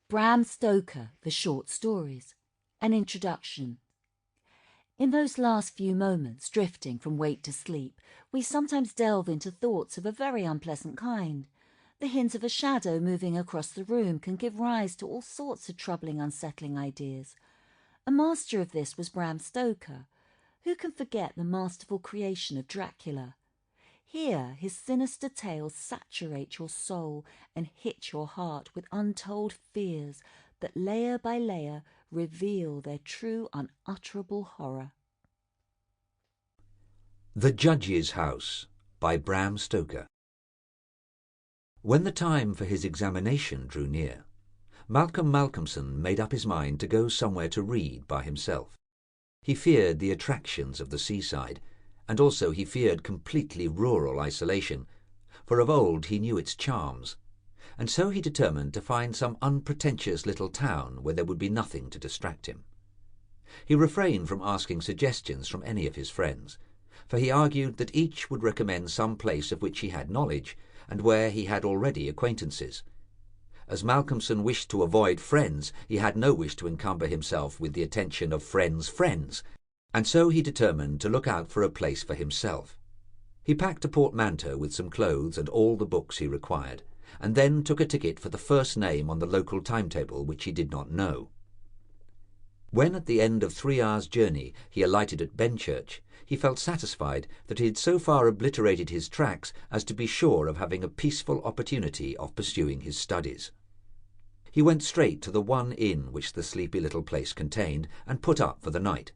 Bram Stoker, the short stories. An introduction. In those last few moments, drifting from wake to sleep, we sometimes delve into thoughts of a very unpleasant kind. The hint of a shadow moving across the room can give rise to all sorts of troubling, unsettling ideas. A master of this was Bram Stoker. Who can forget the masterful creation of Dracula? Here his sinister tales saturate your soul and hit your heart with untold fears that layer by layer reveal their true unutterable horror. The Judge's House by Bram Stoker. When the time for his examination drew near, Malcolm Malcolmson made up his mind to go somewhere to read by himself. He feared the attractions of the seaside, and also he feared completely rural isolation, for of old he knew its charms, and so he determined to find some unpretentious little town where there would be nothing to distract him. He refrained from asking suggestions from any of his friends, for he argued that each would recommend some place of which he had knowledge, and where he had already acquaintances. As Malcolmson wished to avoid friends, he had no wish to encumber himself with the attention of friends' friends, and so he determined to look out for a place for himself. He packed a portmanteau with some clothes and all the books he required, and then took a ticket for the first name on the local timetable which he did not know. When at the end of 3 hours' journey he alighted at Benchurch, he felt satisfied that he had so far obliterated his tracks as to be sure of having a peaceful opportunity of pursuing his studies. He went straight to the one inn which the sleepy little place contained, and put up for the night.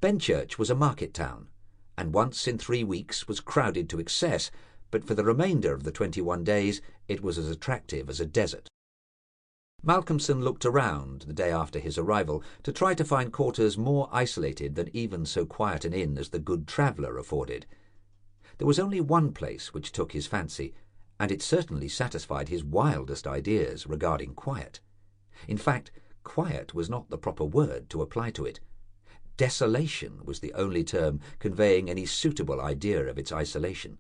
Benchurch was a market town, and once in 3 weeks was crowded to excess, but for the remainder of the 21 days it was as attractive as a desert. Malcolmson looked around the day after his arrival to try to find quarters more isolated than even so quiet an inn as the Good Traveller afforded. There was only one place which took his fancy, and it certainly satisfied his wildest ideas regarding quiet. In fact, quiet was not the proper word to apply to it. Desolation was the only term conveying any suitable idea of its isolation.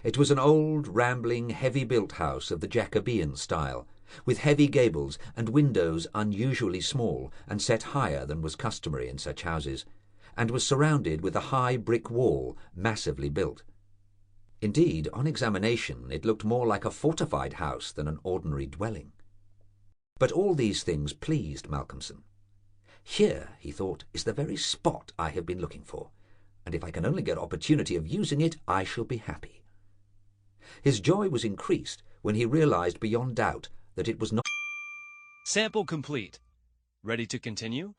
It was an old, rambling, heavy-built house of the Jacobean style, with heavy gables and windows unusually small and set higher than was customary in such houses, and was surrounded with a high brick wall massively built. Indeed, on examination it looked more like a fortified house than an ordinary dwelling. But all these things pleased Malcolmson. Here, he thought, is the very spot I have been looking for, and if I can only get opportunity of using it, I shall be happy. His joy was increased when he realized beyond doubt that it was not. Sample complete. Ready to continue?